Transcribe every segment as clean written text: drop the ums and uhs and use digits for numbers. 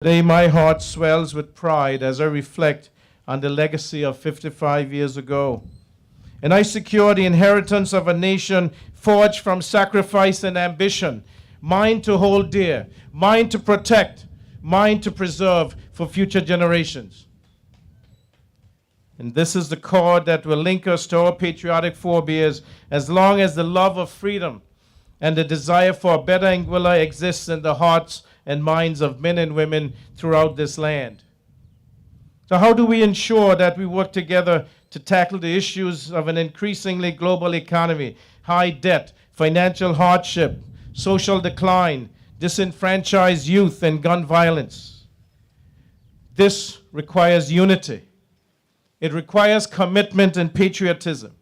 Today, my heart swells with pride as I reflect on the legacy of 55 years ago. And I secure the inheritance of a nation forged from sacrifice and ambition, mine to hold dear, mine to protect, mine to preserve for future generations. And this is the cord that will link us to our patriotic forebears as long as the love of freedom and the desire for a better Anguilla exists in the hearts and minds of men and women throughout this land. So how do we ensure that we work together to tackle the issues of an increasingly global economy, high debt, financial hardship, social decline, disenfranchised youth, and gun violence? This requires unity. It requires commitment and patriotism.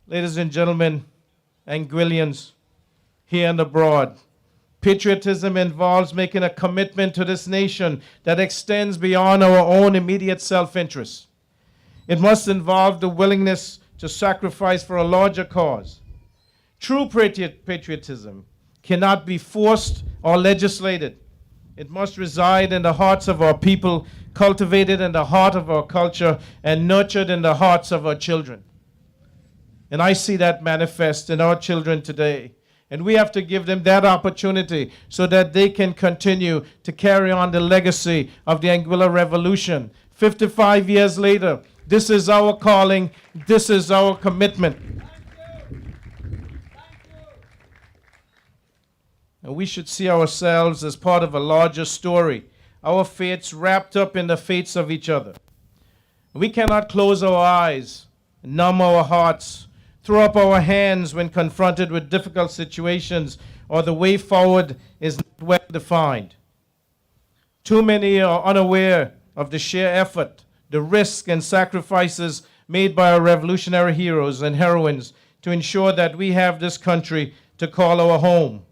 Ladies and gentlemen, Anguillians here and abroad, patriotism involves making a commitment to this nation that extends beyond our own immediate self-interest. It must involve the willingness to sacrifice for a larger cause. True patriotism cannot be forced or legislated. It must reside in the hearts of our people, cultivated in the heart of our culture, and nurtured in the hearts of our children. And I see that manifest in our children today. And we have to give them that opportunity so that they can continue to carry on the legacy of the Anguilla Revolution. 55 years later, this is our calling, this is our commitment. And we should see ourselves as part of a larger story, our fates wrapped up in the fates of each other. We cannot close our eyes, numb our hearts, throw up our hands when confronted with difficult situations or the way forward is not well defined. Too many are unaware of the sheer effort, the risk and sacrifices made by our revolutionary heroes and heroines to ensure that we have this country to call our home.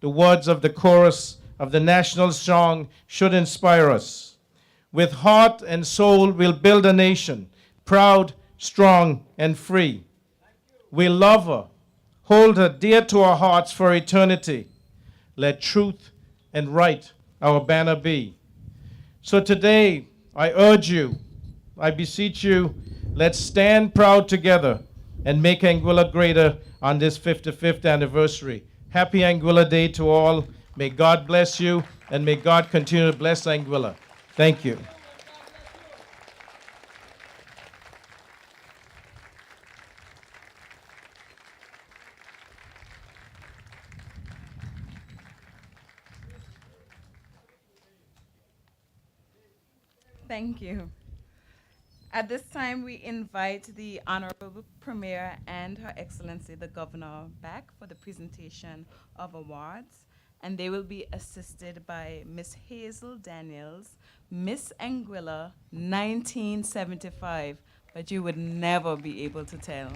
The words of the chorus of the national song should inspire us. With heart and soul, we'll build a nation, proud, strong, and free. We love her, hold her dear to our hearts for eternity. Let truth and right our banner be. So today, I urge you, I beseech you, let's stand proud together and make Anguilla greater on this 55th anniversary. Happy Anguilla Day to all. May God bless you, and may God continue to bless Anguilla. Thank you. Thank you. At this time, we invite the Honorable Premier and Her Excellency the Governor back for the presentation of awards, and they will be assisted by Miss Hazel Daniels, Miss Anguilla 1975, but you would never be able to tell.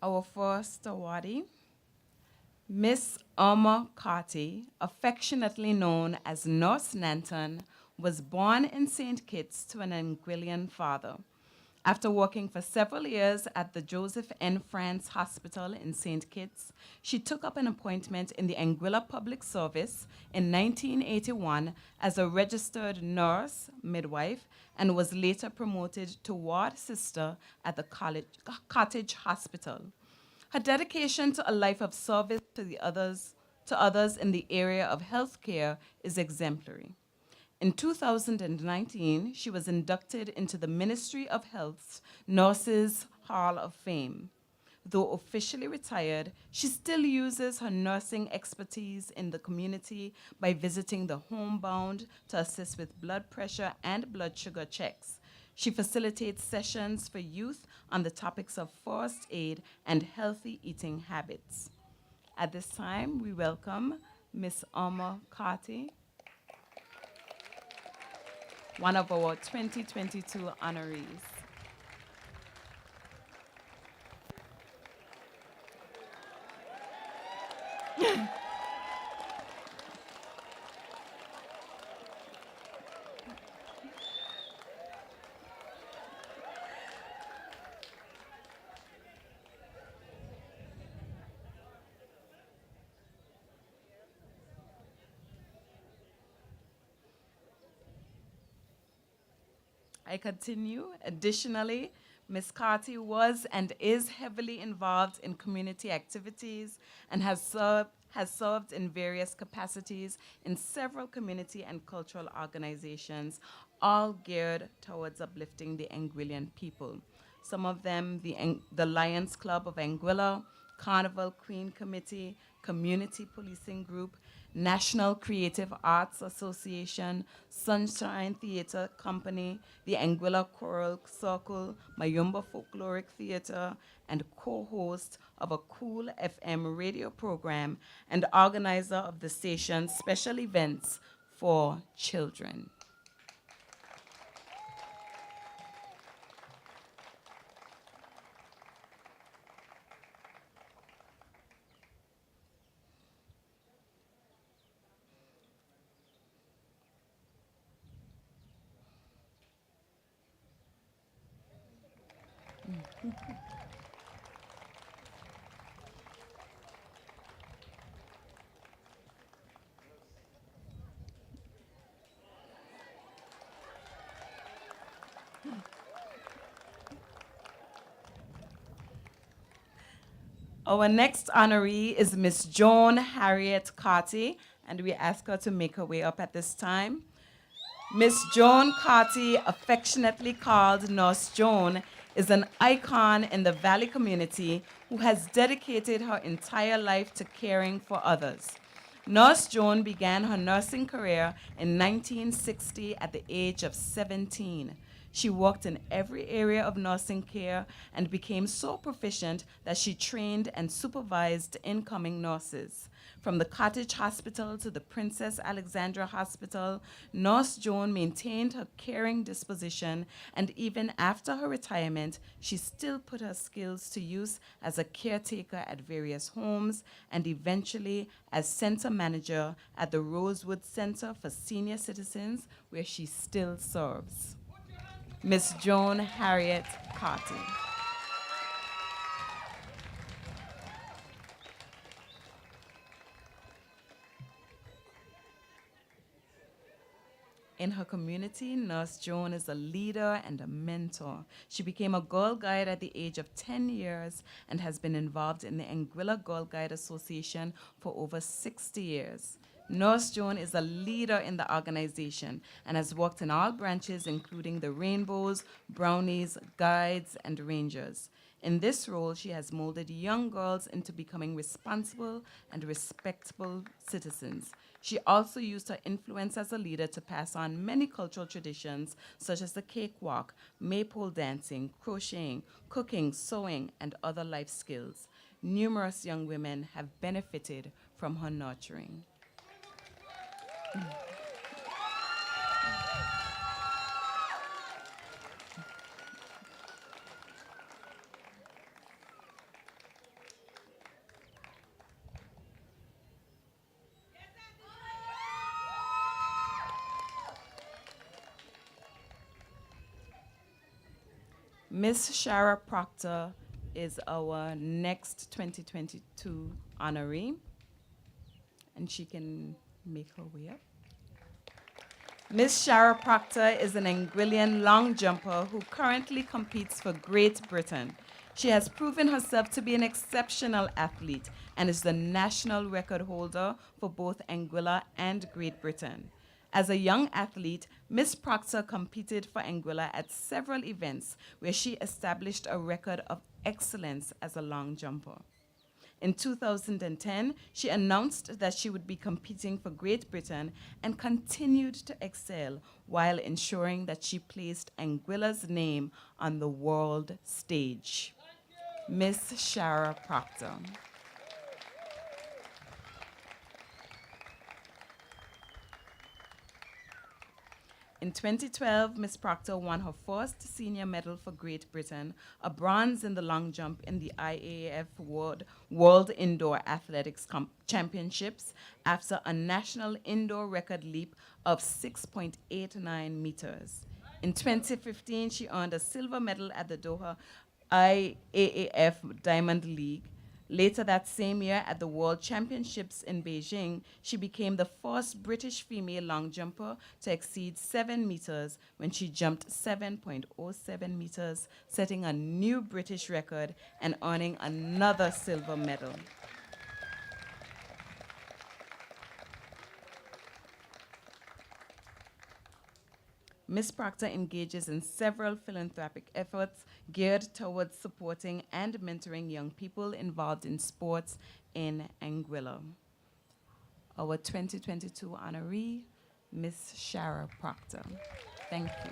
Our first awardee, Miss Alma Carty, affectionately known as Nurse Nanton, was born in St. Kitts to an Anguillian father. After working for several years at the Joseph N. France Hospital in St. Kitts, she took up an appointment in the Anguilla Public Service in 1981 as a registered nurse, midwife, and was later promoted to ward sister at the Cottage Hospital. Her dedication to a life of service to others in the area of healthcare is exemplary. In 2019, she was inducted into the Ministry of Health's Nurses Hall of Fame. Though officially retired, she still uses her nursing expertise in the community by visiting the homebound to assist with blood pressure and blood sugar checks, She facilitates sessions for youth on the topics of first aid and healthy eating habits. At this time, we welcome Miss Alma Carty, one of our 2022 honorees. I continue. Additionally, Ms. Carty was and is heavily involved in community activities and has served in various capacities in several community and cultural organizations, all geared towards uplifting the Anguillan people. Some of them, the Lions Club of Anguilla, Carnival Queen Committee, Community Policing Group, National Creative Arts Association, Sunshine Theatre Company, the Anguilla Choral Circle, Mayumba Folkloric Theatre, and co-host of a Cool FM radio program and organizer of the station's special events for children. Our next honoree is Miss Joan Harriet Carty, and we ask her to make her way up at this time. Miss Joan Carty, affectionately called Nurse Joan, is an icon in the Valley community who has dedicated her entire life to caring for others. Nurse Joan began her nursing career in 1960 at the age of 17. She worked in every area of nursing care and became so proficient that she trained and supervised incoming nurses. From the Cottage Hospital to the Princess Alexandra Hospital, Nurse Joan maintained her caring disposition, and even after her retirement, she still put her skills to use as a caretaker at various homes and eventually as center manager at the Rosewood Center for Senior Citizens, where she still serves. Miss Joan Harriet Carty. In her community, Nurse Joan is a leader and a mentor. She became a Girl Guide at the age of 10 years and has been involved in the Anguilla Girl Guide Association for over 60 years. Nurse Joan is a leader in the organization and has worked in all branches, including the Rainbows, Brownies, Guides, and Rangers. In this role, she has molded young girls into becoming responsible and respectable citizens. She also used her influence as a leader to pass on many cultural traditions, such as the cakewalk, maypole dancing, crocheting, cooking, sewing, and other life skills. Numerous young women have benefited from her nurturing. Miss Shara Proctor is our next 2022 honoree, and she can make her way up. Miss Shara Proctor is an Anguillan long jumper who currently competes for Great Britain. She has proven herself to be an exceptional athlete and is the national record holder for both Anguilla and Great Britain. As a young athlete, Miss Proctor competed for Anguilla at several events where she established a record of excellence as a long jumper. In 2010, she announced that she would be competing for Great Britain and continued to excel while ensuring that she placed Anguilla's name on the world stage. Miss Shara Proctor. In 2012, Miss Proctor won her first senior medal for Great Britain, a bronze in the long jump in the IAAF World Indoor Athletics Championships after a national indoor record leap of 6.89 meters. In 2015, she earned a silver medal at the Doha IAAF Diamond League. Later that same year at the World Championships in Beijing, she became the first British female long jumper to exceed 7 meters when she jumped 7.07 meters, setting a new British record and earning another silver medal. Ms. Proctor engages in several philanthropic efforts geared towards supporting and mentoring young people involved in sports in Anguilla. Our 2022 honoree, Ms. Shara Proctor. Thank you.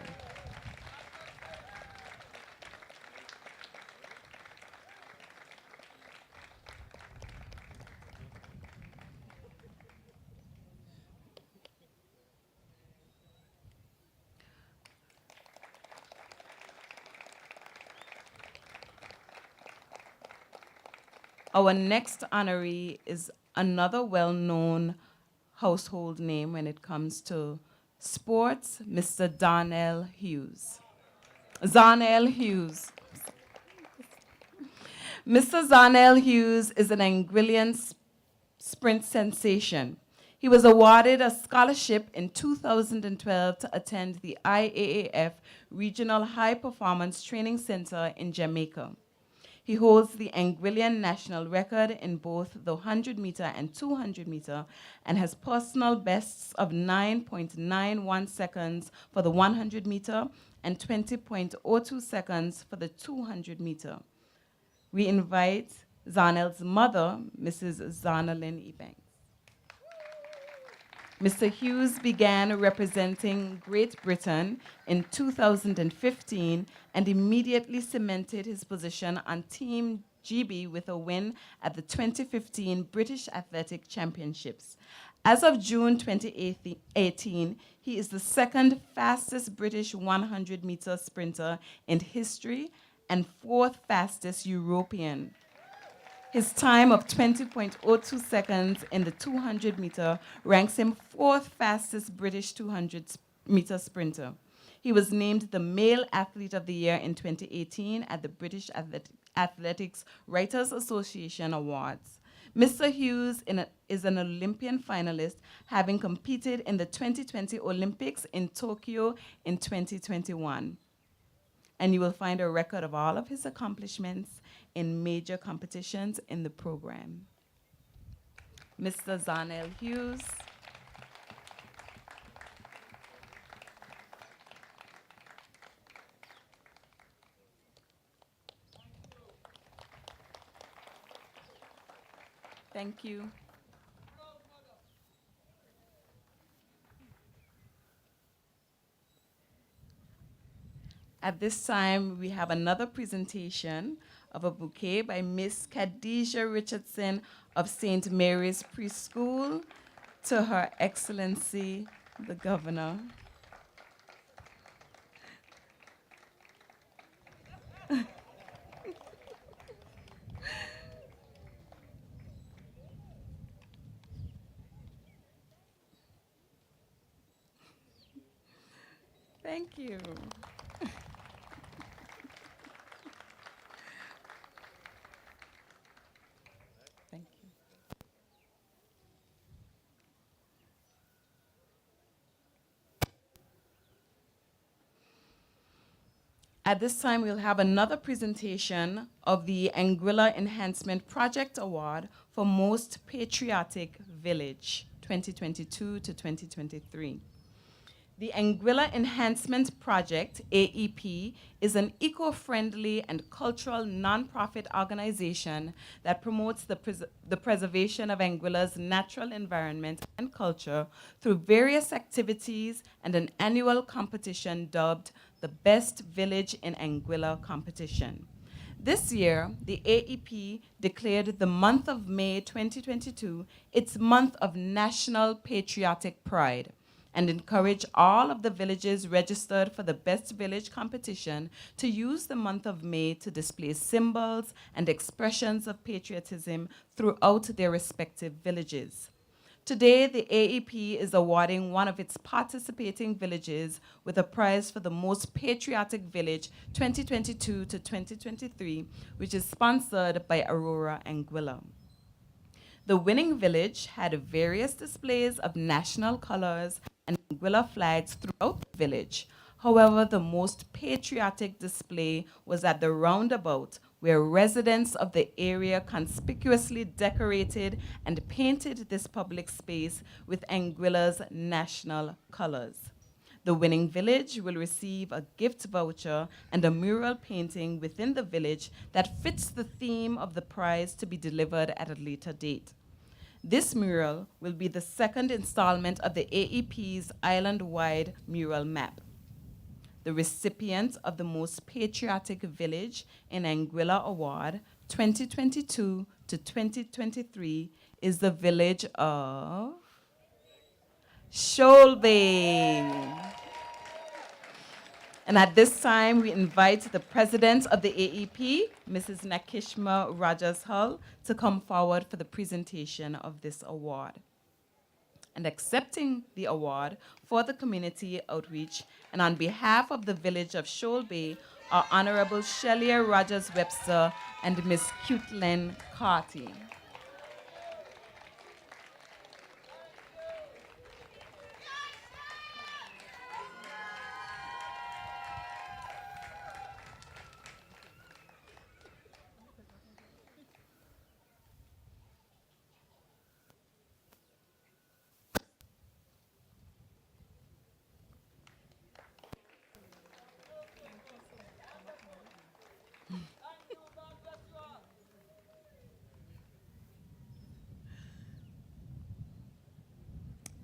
Our next honoree is another well-known household name when it comes to sports, Mr. Zarnell Hughes. Zarnell Hughes. Mr. Zarnell Hughes is an Anguillan sprint sensation. He was awarded a scholarship in 2012 to attend the IAAF Regional High Performance Training Center in Jamaica. He holds the Anguillan national record in both the 100-meter and 200-meter and has personal bests of 9.91 seconds for the 100-meter and 20.02 seconds for the 200-meter. We invite Zarnell's mother, Mrs. Zarnellin Ebanks. Mr. Hughes began representing Great Britain in 2015 and immediately cemented his position on Team GB with a win at the 2015 British Athletic Championships. As of June 2018, he is the second fastest British 100-meter sprinter in history and fourth fastest European. His time of 20.02 seconds in the 200-meter ranks him fourth fastest British 200-meter sprinter. He was named the Male Athlete of the Year in 2018 at the British Athletics Writers Association Awards. Mr. Hughes is an Olympian finalist, having competed in the 2020 Olympics in Tokyo in 2021. And you will find a record of all of his accomplishments in major competitions in the program. Mr. Zarnell Hughes. Thank you. At this time, we have another presentation of a bouquet by Miss Khadijah Richardson of St. Mary's Preschool to Her Excellency, the Governor. Thank you. Thank you. At this time, we'll have another presentation of the Anguilla Enhancement Project Award for Most Patriotic Village, 2022 to 2023. The Anguilla Enhancement Project, AEP, is an eco-friendly and cultural nonprofit organization that promotes the preservation of Anguilla's natural environment and culture through various activities and an annual competition dubbed the Best Village in Anguilla competition. This year, the AEP declared the month of May 2022 its month of National Patriotic Pride and encourage all of the villages registered for the Best Village competition to use the month of May to display symbols and expressions of patriotism throughout their respective villages. Today, the AEP is awarding one of its participating villages with a prize for the most patriotic village 2022 to 2023, which is sponsored by Aurora Anguilla. The winning village had various displays of national colors and Anguilla flags throughout the village. However, the most patriotic display was at the roundabout, where residents of the area conspicuously decorated and painted this public space with Anguilla's national colors. The winning village will receive a gift voucher and a mural painting within the village that fits the theme of the prize to be delivered at a later date. This mural will be the second installment of the AEP's island-wide mural map. The recipient of the Most Patriotic Village in Anguilla Award 2022 to 2023 is the village of Sholbe. And at this time, we invite the president of the AEP, Mrs. Nakishma Rajas Hull, to come forward for the presentation of this award. And accepting the award for the community outreach, and on behalf of the village of Sholbe, are Honorable Shelia Rogers Webster and Ms. Cutlen Carty.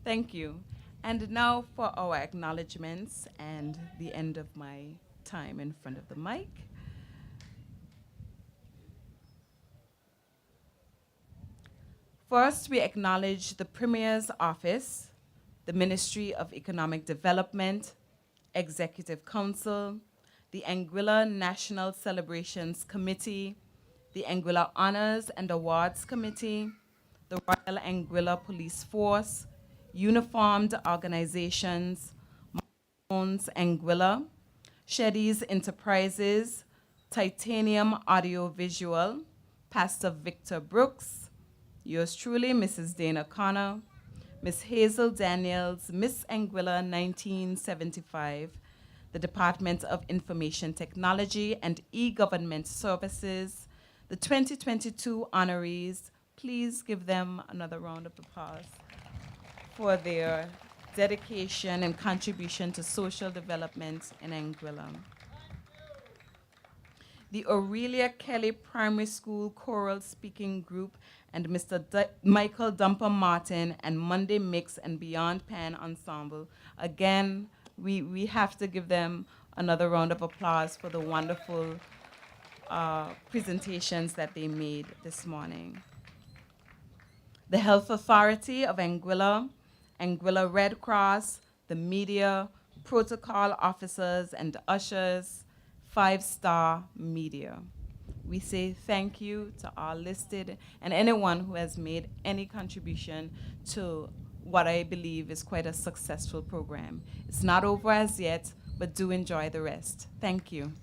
Thank you. And now for our acknowledgments and the end of my time in front of the mic. First, we acknowledge the Premier's Office, the Ministry of Economic Development, Executive Council, the Anguilla National Celebrations Committee, the Anguilla Honors and Awards Committee, the Royal Anguilla Police Force, uniformed organizations, Mons Anguilla, Sheddy's Enterprises, Titanium Audiovisual, Pastor Victor Brooks, yours truly, Mrs. Dana Connor, Miss Hazel Daniels, Miss Anguilla 1975, the Department of Information Technology and E-Government Services, the 2022 honorees. Please give them another round of applause for their dedication and contribution to social development in Anguilla. The Aurelia Kelly Primary School Choral Speaking Group and Mr. Michael Dumper Martin and Monday Mix and Beyond Pan Ensemble. Again, we have to give them another round of applause for the wonderful presentations that they made this morning. The Health Authority of Anguilla, Anguilla Red Cross, the media, protocol officers and ushers, 5-Star Media. We say thank you to all listed and anyone who has made any contribution to what I believe is quite a successful program. It's not over as yet, but do enjoy the rest. Thank you.